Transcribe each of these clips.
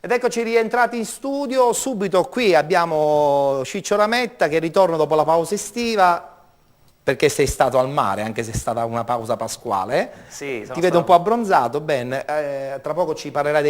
Ed eccoci rientrati in studio, subito qui abbiamo Ciccio Rametta che ritorna dopo la pausa estiva, perché sei stato al mare, anche se è stata una pausa pasquale. Sì, Ti vedo un po' abbronzato, bene, tra poco ci parlerai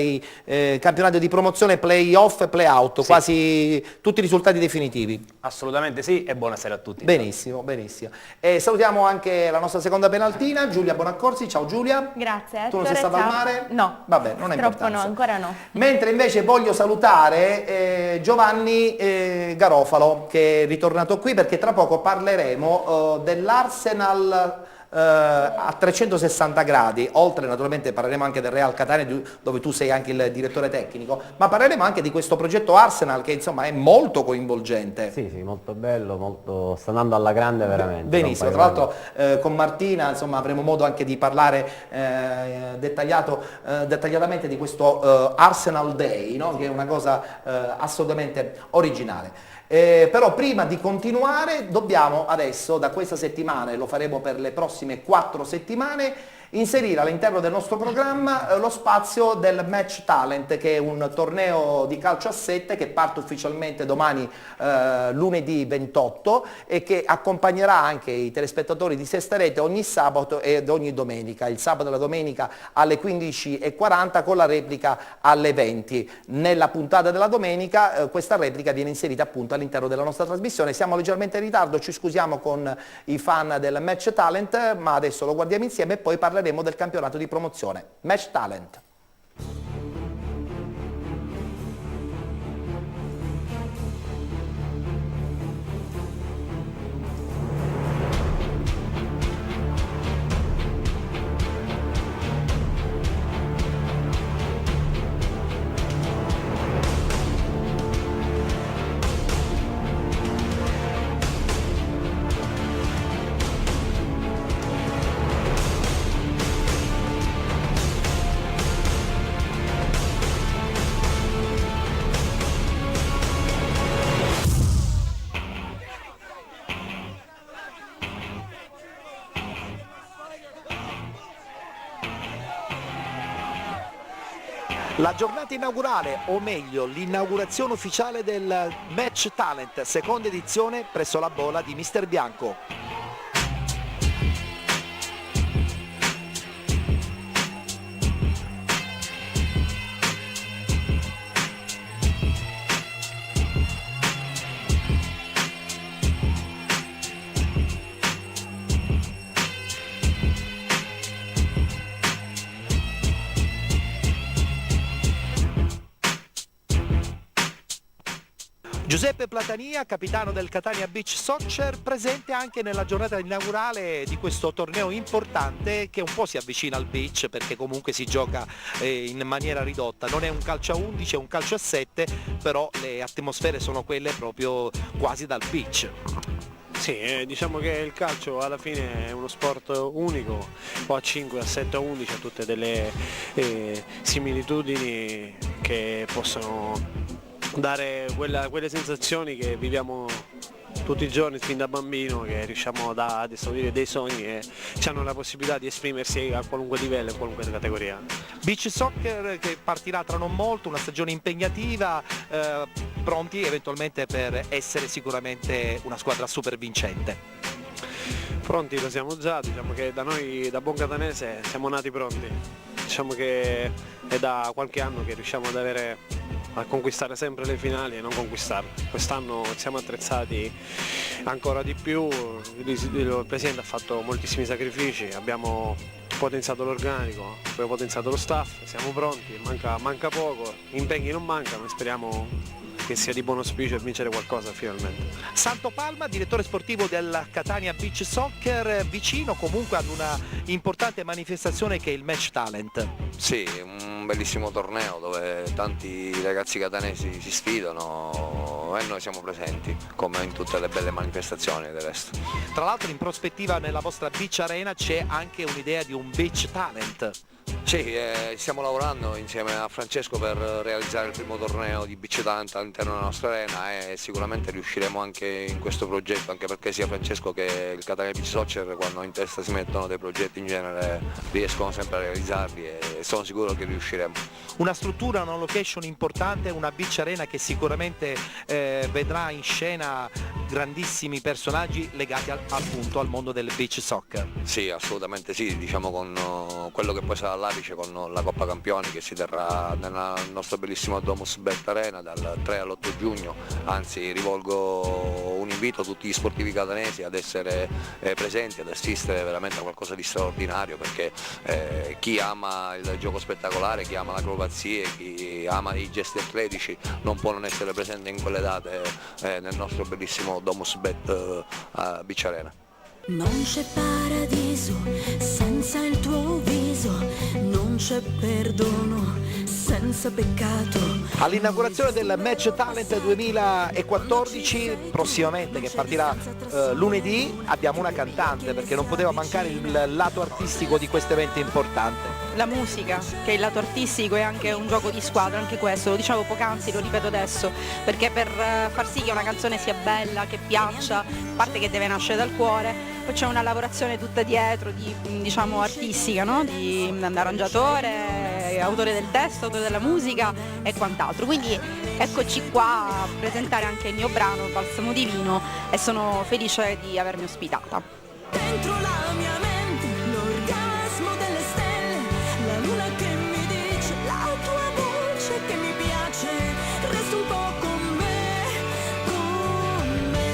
dei campionati di promozione, play-off e play-out, Sì. Quasi tutti i risultati definitivi. Assolutamente sì, e buonasera a tutti. Benissimo, benissimo. E salutiamo anche la nostra seconda penaltina, Giulia Bonaccorsi. Ciao Giulia. Grazie. Tu non sei stata al mare? No. Vabbè, non è Purtroppo importanza. no, ancora no. Mentre invece voglio salutare Giovanni Garofalo, che è ritornato qui perché tra poco parleremo dell'Arsenal a 360 gradi, oltre naturalmente parleremo anche del Real Catania dove tu sei anche il direttore tecnico, ma parleremo anche di questo progetto Arsenal che insomma è molto coinvolgente. Sì, molto bello, sta andando alla grande veramente. Benissimo, tra l'altro con Martina insomma avremo modo anche di parlare dettagliatamente di questo Arsenal Day, no? Che è una cosa assolutamente originale. Però prima di continuare dobbiamo adesso, da questa settimana, e lo faremo per le prossime 4 settimane, inserire all'interno del nostro programma lo spazio del Match Talent, che è un torneo di calcio a 7 che parte ufficialmente domani lunedì 28 e che accompagnerà anche i telespettatori di Sesta Rete ogni sabato ed ogni domenica, il sabato e la domenica alle 15:40 con la replica alle 20. Nella puntata della domenica questa replica viene inserita appunto all'interno della nostra trasmissione. Siamo leggermente in ritardo, ci scusiamo con i fan del Match Talent, ma adesso lo guardiamo insieme e poi parleremo del campionato di promozione. Match Talent. La giornata inaugurale, o meglio l'inaugurazione ufficiale del Match Talent, seconda edizione presso la bolla di Mister Bianco. Giuseppe Platania, capitano del Catania Beach Soccer, presente anche nella giornata inaugurale di questo torneo importante che un po' si avvicina al beach perché comunque si gioca in maniera ridotta. Non è un calcio a 11, è un calcio a 7, però le atmosfere sono quelle proprio quasi dal beach. Sì, diciamo che il calcio alla fine è uno sport unico, o a 5, a 7, a 11, ha tutte delle similitudini che possono dare quelle sensazioni che viviamo tutti i giorni fin da bambino, che riusciamo ad esaudire dei sogni e ci hanno la possibilità di esprimersi a qualunque livello, in qualunque categoria. Beach Soccer che partirà tra non molto, una stagione impegnativa, pronti eventualmente per essere sicuramente una squadra super vincente. Pronti lo siamo già, diciamo che da noi, da buon catanese, siamo nati pronti. Diciamo che è da qualche anno che riusciamo a conquistare sempre le finali e non conquistarle. Quest'anno siamo attrezzati ancora di più, il Presidente ha fatto moltissimi sacrifici, abbiamo potenziato l'organico, abbiamo potenziato lo staff, siamo pronti, manca poco, impegni non mancano e speriamo che sia di buon auspicio e vincere qualcosa finalmente. Santo Palma, direttore sportivo del Catania Beach Soccer, vicino comunque ad una importante manifestazione che è il Match Talent. Sì, un bellissimo torneo dove tanti ragazzi catanesi si sfidano e noi siamo presenti, come in tutte le belle manifestazioni del resto. Tra l'altro in prospettiva nella vostra Beach Arena c'è anche un'idea di un Beach Talent. Sì, stiamo lavorando insieme a Francesco per realizzare il primo torneo di Beach Talent all'interno della nostra arena e sicuramente riusciremo anche in questo progetto, anche perché sia Francesco che il Catania Beach Soccer, quando in testa si mettono dei progetti in genere, riescono sempre a realizzarli e sono sicuro che riusciremo. Una struttura, una location importante, una beach arena che sicuramente vedrà in scena grandissimi personaggi legati appunto al mondo del beach soccer. Sì, assolutamente sì, diciamo con quello che poi sarà l'apice con la Coppa Campioni che si terrà nel nostro bellissimo Domus Bet Arena dal 3 all'8 giugno, anzi rivolgo un invito a tutti gli sportivi catanesi ad essere presenti, ad assistere veramente a qualcosa di straordinario, perché chi ama il gioco spettacolare, chi ama l'acrobazia, chi ama i gesti atletici non può non essere presente in quelle date nel nostro bellissimo Domus Bet Beach Arena. Non c'è paradiso senza il tuo viso, non c'è perdono senza peccato. All'inaugurazione del Match Talent 2014, prossimamente, che partirà lunedì, abbiamo una cantante, perché non poteva mancare il lato artistico di questo evento importante. La musica, che è il lato artistico, è anche un gioco di squadra, anche questo, lo dicevo poc'anzi, lo ripeto adesso, perché per far sì che una canzone sia bella, che piaccia, a parte che deve nascere dal cuore, poi c'è una lavorazione tutta dietro, diciamo artistica, no? Di un arrangiatore, autore del testo, autore della musica e quant'altro. Quindi eccoci qua a presentare anche il mio brano, Balsamo Divino, e sono felice di avermi ospitata. Dentro la mia mente, l'orgasmo delle stelle, la luna che mi dice, la tua voce che mi piace, resta un po' con me, con me.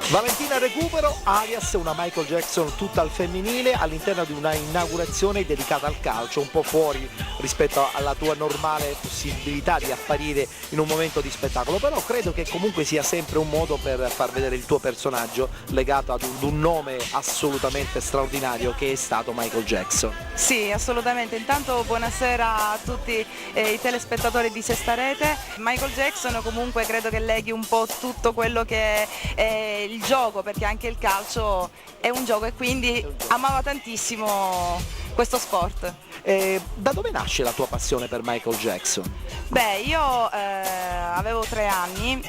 Valentina Recupero, alias una Michael Jackson tutta al femminile, all'interno di una inaugurazione dedicata al calcio, un po' fuori rispetto alla tua normale possibilità di apparire in un momento di spettacolo, però credo che comunque sia sempre un modo per far vedere il tuo personaggio legato ad un nome assolutamente straordinario che è stato Michael Jackson. Sì, assolutamente. Intanto buonasera a tutti i telespettatori di Sesta Rete. Michael Jackson comunque credo che leghi un po' tutto quello che è il gioco, perché anche il calcio è un gioco e quindi amava tantissimo questo sport. Da dove nasce la tua passione per Michael Jackson? Beh, io avevo 3 anni,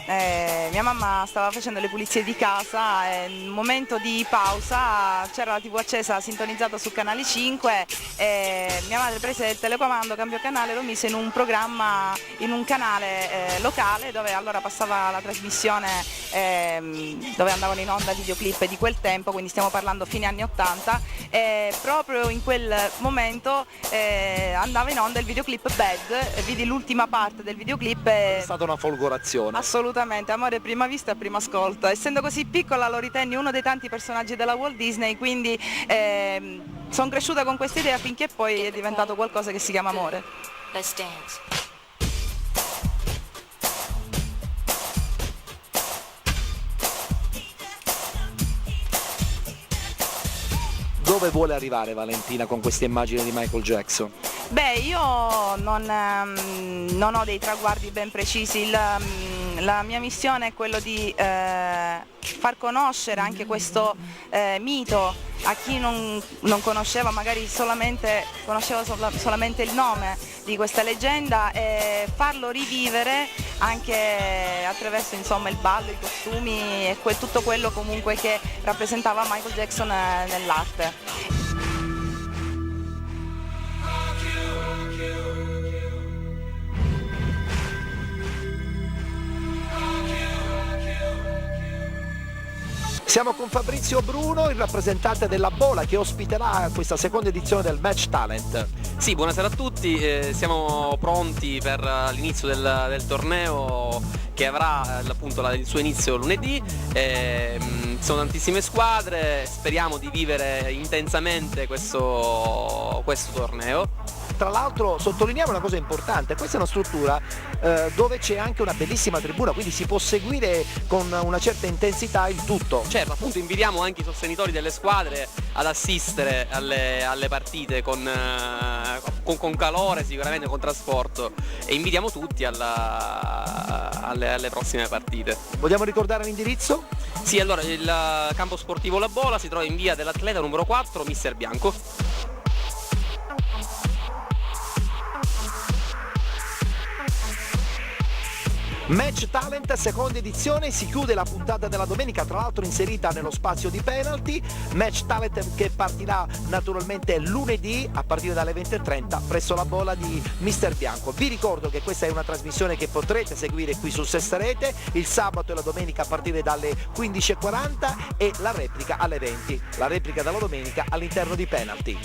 mia mamma stava facendo le pulizie di casa e in un momento di pausa c'era la TV accesa sintonizzata su Canale 5 e mia madre prese il telecomando, cambiò canale e lo mise in un programma, in un canale locale dove allora passava la trasmissione dove andavano in onda videoclip di quel tempo, quindi stiamo parlando fine anni 80 e proprio in quel momento andava in onda il videoclip Bad, vidi l'ultima parte del videoclip È stata una folgorazione. assolutamente, amore prima vista e prima ascolto. Essendo così piccola lo ritenni uno dei tanti personaggi della Walt Disney, quindi sono cresciuta con questa idea finché poi è diventato qualcosa che si chiama amore. Let's dance. Dove vuole arrivare Valentina con questa immagine di Michael Jackson? Beh, io non ho dei traguardi ben precisi, la mia missione è quello di far conoscere anche questo mito a chi non conosceva, magari conosceva solamente il nome di questa leggenda, e farlo rivivere anche attraverso insomma il ballo, i costumi e tutto quello comunque che rappresentava Michael Jackson nell'arte. Siamo con Fabrizio Bruno, il rappresentante della Bola, che ospiterà questa seconda edizione del Match Talent. Sì, buonasera a tutti, siamo pronti per l'inizio del torneo che avrà appunto il suo inizio lunedì. Sono tantissime squadre, speriamo di vivere intensamente questo torneo. Tra l'altro sottolineiamo una cosa importante, questa è una struttura dove c'è anche una bellissima tribuna, quindi si può seguire con una certa intensità il tutto. Certo, appunto invitiamo anche i sostenitori delle squadre ad assistere alle partite con con calore, sicuramente con trasporto, e invitiamo tutti alle prossime partite. Vogliamo ricordare l'indirizzo? Sì, allora il campo sportivo La Bola si trova in via dell'Atleta numero 4, Mister Bianco. Match Talent, seconda edizione, si chiude la puntata della domenica, tra l'altro inserita nello spazio di penalty. Match Talent che partirà naturalmente lunedì a partire dalle 20:30 presso la Bola di Mister Bianco. Vi ricordo che questa è una trasmissione che potrete seguire qui su Sesta Rete il sabato e la domenica a partire dalle 15:40 e la replica alle 20, la replica della domenica all'interno di penalty.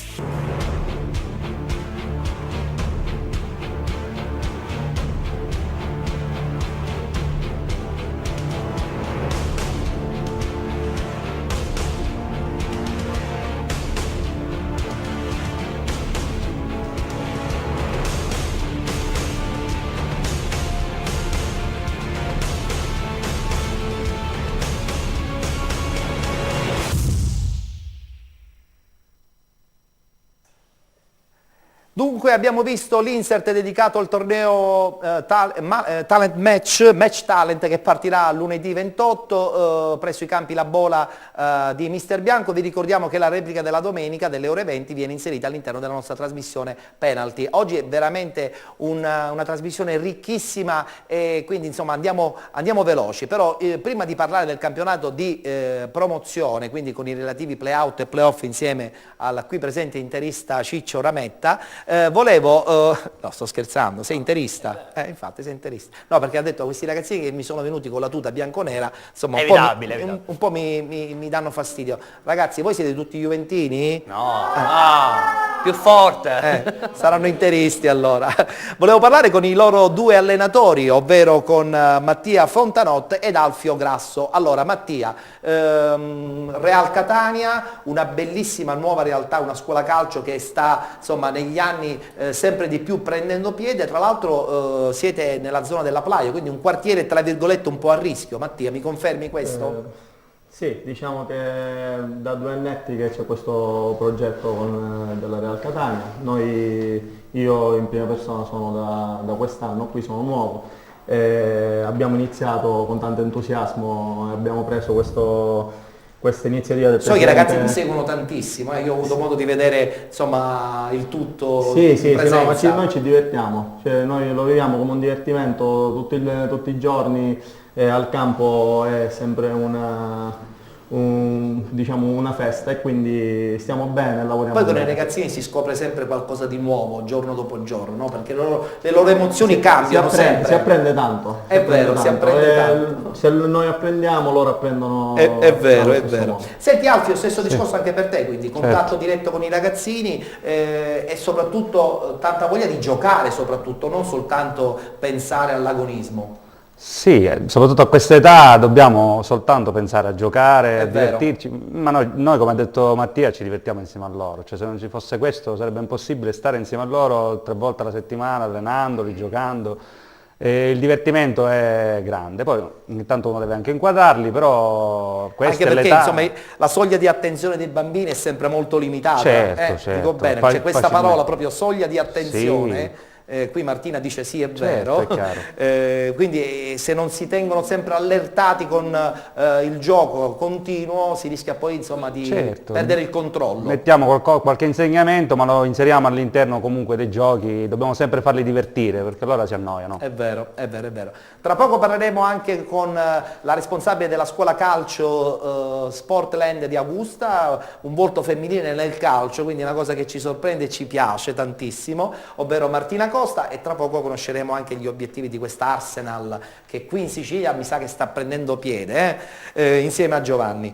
Dunque abbiamo visto l'insert dedicato al torneo Talent Match Talent, che partirà lunedì 28 presso i campi La Bola di Mister Bianco. Vi ricordiamo che la replica della domenica delle ore 20 viene inserita all'interno della nostra trasmissione penalty. Oggi è veramente una trasmissione ricchissima e quindi insomma andiamo veloci, però prima di parlare del campionato di promozione, quindi con i relativi play-out e play-off insieme al qui presente interista Ciccio Rametta, volevo, no sto scherzando, sei interista? Infatti sei interista. No, perché ha detto a questi ragazzini che mi sono venuti con la tuta bianconera, insomma un po' mi danno fastidio. Ragazzi, voi siete tutti juventini? No, più forte. Saranno interisti allora. Volevo parlare con i loro due allenatori, ovvero con Mattia Fontanotte ed Alfio Grasso. Allora Mattia, Real Catania, una bellissima nuova realtà, una scuola calcio che sta insomma negli anni sempre di più prendendo piede, tra l'altro siete nella zona della Playa, quindi un quartiere tra virgolette un po' a rischio. Mattia, mi confermi questo? Sì, diciamo che da 2 annetti che c'è questo progetto della Real Catania. Io in prima persona sono da quest'anno, qui sono nuovo. Abbiamo iniziato con tanto entusiasmo e abbiamo preso questa iniziativa del So che i ragazzi ti seguono tantissimo, io ho avuto modo di vedere insomma il tutto sì, presenza. No, ma noi ci divertiamo, cioè, noi lo viviamo come un divertimento tutti i giorni, al campo è sempre diciamo una festa e quindi stiamo bene, lavoriamo Poi con bene. i ragazzini si scopre sempre qualcosa di nuovo giorno dopo giorno, no? Perché le loro emozioni cambiano sempre. Si apprende tanto. È vero, si apprende tanto. Se noi apprendiamo, loro apprendono. È vero, è vero. modo. Senti Alfio, stesso discorso anche per te, quindi contatto diretto con i ragazzini e soprattutto tanta voglia di giocare, soprattutto, non soltanto pensare all'agonismo. Sì, soprattutto a questa età dobbiamo soltanto pensare a giocare, a divertirci, ma noi come ha detto Mattia ci divertiamo insieme a loro, cioè se non ci fosse questo sarebbe impossibile stare insieme a loro 3 volte alla settimana allenandoli, giocando, e il divertimento è grande, poi ogni tanto uno deve anche inquadrarli, però questa anche è perché l'età. insomma la soglia di attenzione dei bambini è sempre molto limitata, Certo. dico bene, c'è questa parola proprio soglia di attenzione. Sì. Qui Martina dice sì, è Certo, vero, è quindi se non si tengono sempre allertati con il gioco continuo si rischia poi insomma di perdere il controllo. Mettiamo qualche insegnamento ma lo inseriamo all'interno comunque dei giochi, dobbiamo sempre farli divertire perché allora si annoiano. È vero. Tra poco parleremo anche con la responsabile della scuola calcio Sportland di Augusta, un volto femminile nel calcio, quindi una cosa che ci sorprende e ci piace tantissimo, ovvero Martina Costa, e tra poco conosceremo anche gli obiettivi di questa Arsenal che qui in Sicilia mi sa che sta prendendo piede insieme a Giovanni.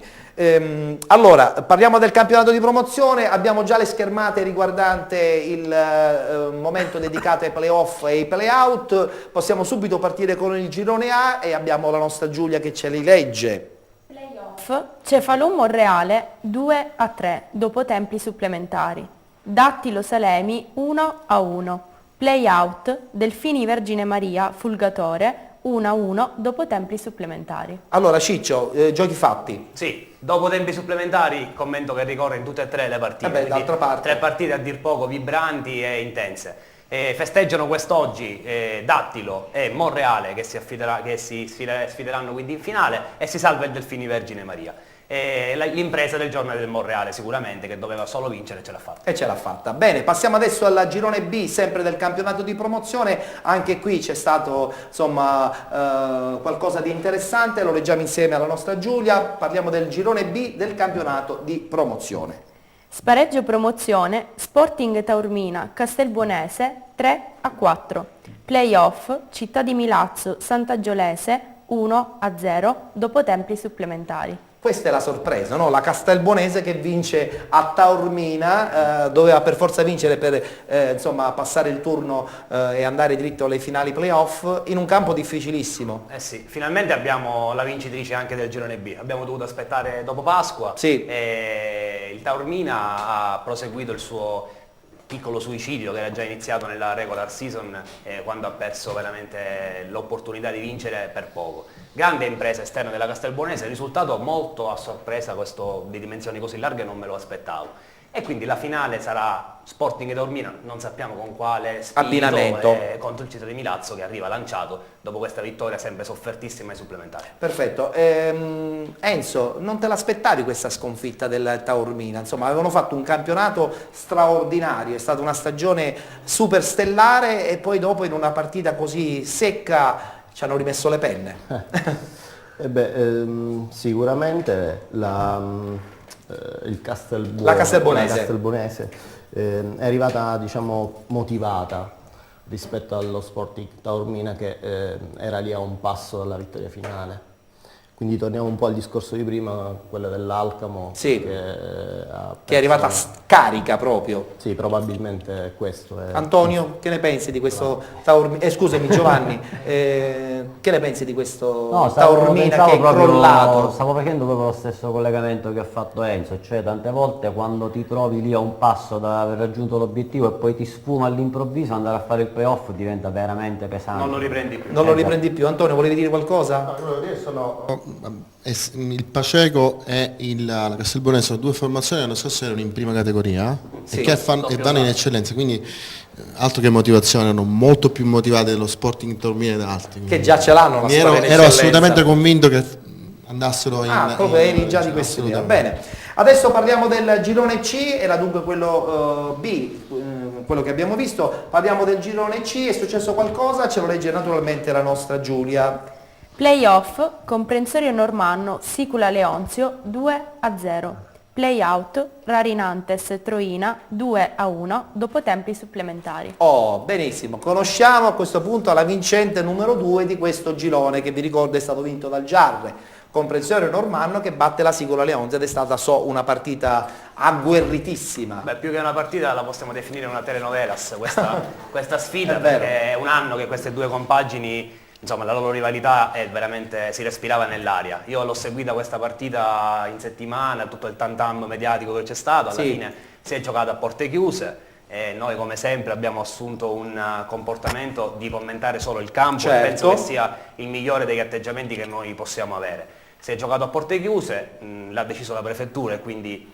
Allora, parliamo del campionato di promozione, abbiamo già le schermate riguardante il momento dedicato ai playoff e ai playout, possiamo subito partire con il girone A e abbiamo la nostra Giulia che ce li legge. Playoff, Cefalù Monreale 2-3 dopo tempi supplementari, Dattilo Salemi 1-1, Playout, Delfini Vergine Maria Fulgatore 1-1 dopo tempi supplementari. Allora Ciccio, giochi fatti. Sì, dopo tempi supplementari commento che ricorre in tutte e tre le partite. Vabbè, d'altra parte. 3 partite a dir poco vibranti e intense. Festeggiano quest'oggi Dattilo e Monreale che si sfideranno quindi in finale, e si salva il Delfini Vergine Maria. L'impresa del giorno del Monreale sicuramente, che doveva solo vincere, ce l'ha fatta. E ce l'ha fatta. Bene, passiamo adesso al girone B, sempre del campionato di promozione. Anche qui c'è stato insomma qualcosa di interessante, lo leggiamo insieme alla nostra Giulia. Parliamo del girone B del campionato di promozione. Spareggio promozione, Sporting Taormina, Castelbuonese 3-4. Playoff, Città di Milazzo, Sant'Agiolese 1-0 dopo tempi supplementari. Questa è la sorpresa, no? La Castelbuonese che vince a Taormina, doveva per forza vincere per insomma, passare il turno e andare dritto alle finali playoff in un campo difficilissimo. Eh sì, finalmente abbiamo la vincitrice anche del girone B, abbiamo dovuto aspettare dopo Pasqua, sì. E il Taormina ha proseguito il suo piccolo suicidio che era già iniziato nella regular season, quando ha perso veramente l'opportunità di vincere per poco. Grande impresa esterna della Castelbuonese, risultato molto a sorpresa, questo di dimensioni così larghe non me lo aspettavo. E quindi la finale sarà Sporting Taormina, non sappiamo con quale spirito, abbinamento, contro il Città di Milazzo, che arriva lanciato dopo questa vittoria sempre soffertissima ai supplementari. Perfetto. Enzo, non te l'aspettavi questa sconfitta del Taormina? Insomma, avevano fatto un campionato straordinario, è stata una stagione super stellare e poi dopo in una partita così secca ci hanno rimesso le penne. Sicuramente la Castelbuonese è arrivata, diciamo, motivata rispetto allo Sporting Taormina che era lì a un passo dalla vittoria finale. Quindi torniamo un po' al discorso di prima, quello dell'Alcamo, sì, che è arrivata scarica proprio. Sì, probabilmente è questo. Antonio, che ne pensi di questo Taormina? Scusami Giovanni, che ne pensi di questo Taormina che è crollato? Stavo facendo proprio lo stesso collegamento che ha fatto Enzo, cioè tante volte quando ti trovi lì a un passo da aver raggiunto l'obiettivo e poi ti sfuma all'improvviso, andare a fare il playoff diventa veramente pesante. Non lo riprendi più. Non lo riprendi più. Antonio, volevi dire qualcosa? No, volevo dire sono... Il Paceco e la Castelbuonese sono due formazioni che l'anno scorso erano in prima categoria, sì, e che vanno in eccellenza, quindi altro che motivazione, erano molto più motivate dello Sporting Taormina ed altri. Che già ce l'hanno. Ero assolutamente convinto che andassero proprio eri già di quest'idea. Bene, adesso parliamo del girone C, era dunque quello B, quello che abbiamo visto. Parliamo del girone C, è successo qualcosa, ce lo legge naturalmente la nostra Giulia. Playoff, Comprensorio Normanno, Sicula Leonzio 2-0. Playout, Rarinantes Troina 2-1 dopo tempi supplementari. Oh, benissimo, conosciamo a questo punto la vincente numero 2 di questo girone, che vi ricordo è stato vinto dal Giarre, Comprensorio Normanno, che batte la Sicula Leonzio, ed è stata una partita agguerritissima. Beh, più che una partita la possiamo definire una telenovelas questa sfida, perché è un anno che queste due compagini, insomma, la loro rivalità veramente si respirava nell'aria. Io l'ho seguita questa partita in settimana, tutto il tantam mediatico che c'è stato, alla fine si è giocato a porte chiuse e noi come sempre abbiamo assunto un comportamento di commentare solo il campo, e penso che sia il migliore degli atteggiamenti che noi possiamo avere. Si è giocato a porte chiuse, l'ha deciso la prefettura e quindi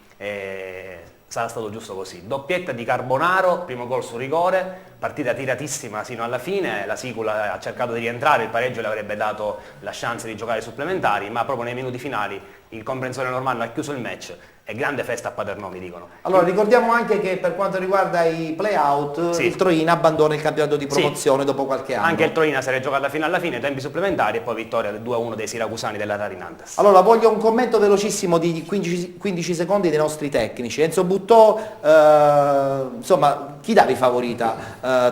sarà stato giusto così. Doppietta di Carbonaro, primo gol su rigore, partita tiratissima sino alla fine, la Sicula ha cercato di rientrare, il pareggio le avrebbe dato la chance di giocare supplementari, ma proprio nei minuti finali il Comprensorio Normanno ha chiuso il match e grande festa a Paternò, mi dicono. Allora ricordiamo anche che per quanto riguarda i play-out, il Troina abbandona il campionato di promozione dopo qualche anno. Anche il Troina si è giocata fino alla fine, tempi supplementari, e poi vittoria 2-1 dei siracusani della Rarinantes. Allora voglio un commento velocissimo di 15 secondi dei nostri tecnici. Enzo Buttò, insomma, chi davi favorita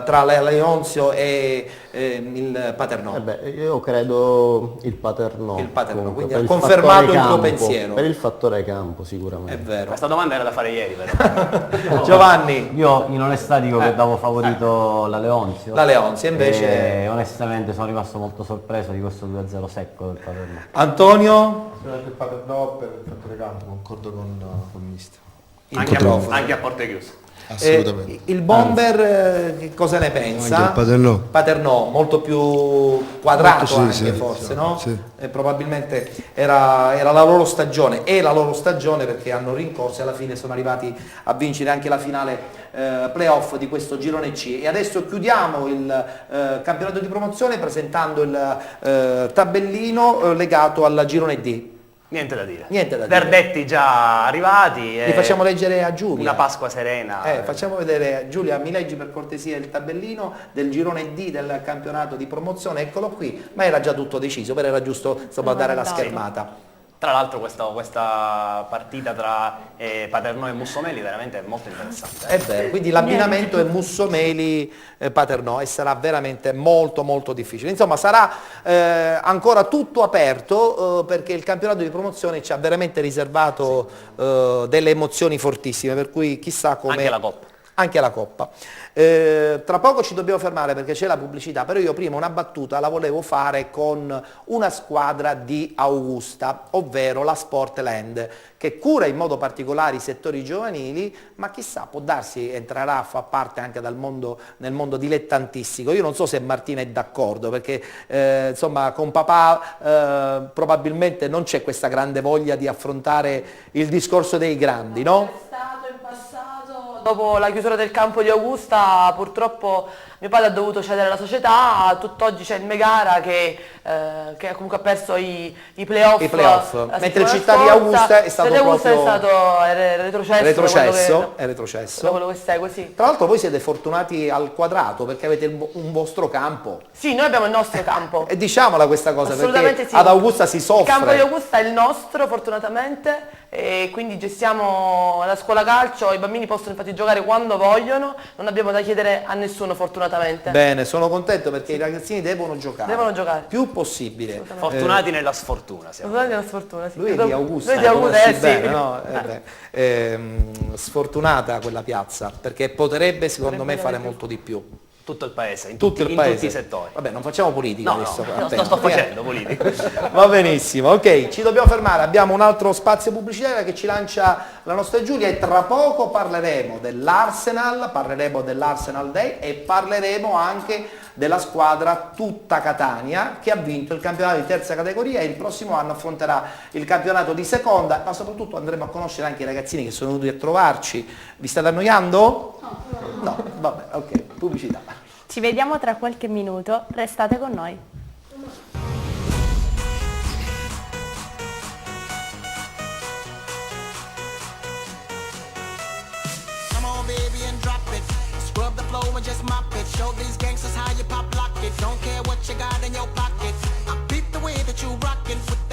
tra la Leonzio e il Paternò? Io credo il Paternò. Il Paternò, comunque, quindi ha confermato il tuo pensiero. Per il fattore campo sicuramente. È vero. Questa domanda era da fare ieri però. Giovanni? Io in onestà dico che davo favorito la Leonzio. La Leonzio invece... E onestamente sono rimasto molto sorpreso di questo 2-0 secco del Paternò. Antonio? Il Paternò per il fattore campo, concordo con il mister. Anche a porte chiuse. Assolutamente. Il bomber che cosa ne pensa? Il Paternò. Paternò, molto più quadrato Molto, anche sì, forse, sì, no? sì. E probabilmente era la loro stagione, è la loro stagione perché hanno rincorso e alla fine sono arrivati a vincere anche la finale playoff di questo girone C. E adesso chiudiamo il campionato di promozione presentando il tabellino legato al girone D. Niente da dire. Niente da dire. Verdetti già arrivati. Li facciamo leggere a Giulia. Una Pasqua serena. Facciamo vedere, Giulia, mi leggi per cortesia il tabellino del girone D del campionato di promozione, eccolo qui, ma era già tutto deciso, però era giusto insomma dare la schermata. Tra l'altro questa partita tra Paternò e Mussomeli veramente è molto interessante. È vero, quindi l'abbinamento è Mussomeli-Paternò e sarà veramente molto molto difficile. Insomma sarà ancora tutto aperto perché il campionato di promozione ci ha veramente riservato delle emozioni fortissime, per cui chissà come... Anche la Coppa. Anche la Coppa. Tra poco ci dobbiamo fermare perché c'è la pubblicità, però io prima una battuta la volevo fare con una squadra di Augusta, ovvero la Sportland, che cura in modo particolare i settori giovanili, ma chissà, può darsi entrerà a far parte anche nel mondo dilettantistico. Io non so se Martina è d'accordo, perché insomma con papà probabilmente non c'è questa grande voglia di affrontare il discorso dei grandi, no? Dopo la chiusura del campo di Augusta purtroppo mio padre ha dovuto cedere la società, tutt'oggi c'è il Megara che comunque ha perso i playoff. Mentre il Città di Augusta è stato retrocesso. È retrocesso. Da quello che segue, sì. Tra l'altro voi siete fortunati al quadrato perché avete un vostro campo. Sì, noi abbiamo il nostro campo. E diciamola questa cosa, perché sì. ad Augusta si soffre. Il campo di Augusta è il nostro, fortunatamente, e quindi gestiamo la scuola calcio, i bambini possono infatti giocare quando vogliono, non abbiamo da chiedere a nessuno fortunatamente. Bene, sono contento perché i ragazzini devono giocare. Devono giocare. Più possibile. Fortunati nella sfortuna siamo. Fortunati nella sfortuna, sì. Lui è di Augusta. Lui è di Augusta, sì. Bene, no? Sfortunata quella piazza, perché potrebbe secondo me fare molto di più. Tutto il paese, in tutto tutti i settori. Vabbè, non facciamo politica adesso. No, sto facendo politica. Va benissimo, ok, ci dobbiamo fermare, abbiamo un altro spazio pubblicitario che ci lancia la nostra Giulia e tra poco parleremo dell'Arsenal Day e parleremo anche della squadra tutta Catania che ha vinto il campionato di terza categoria e il prossimo anno affronterà il campionato di seconda, ma soprattutto andremo a conoscere anche i ragazzini che sono venuti a trovarci. Vi state annoiando? No, vabbè, ok, pubblicità. Ci vediamo tra qualche minuto, restate con noi. Come on baby and drop it. Scrub the floor and just mop it. Show these gangsters how you pop lock it. Don't care what you got in your pocket. I beat the way that you rockin' with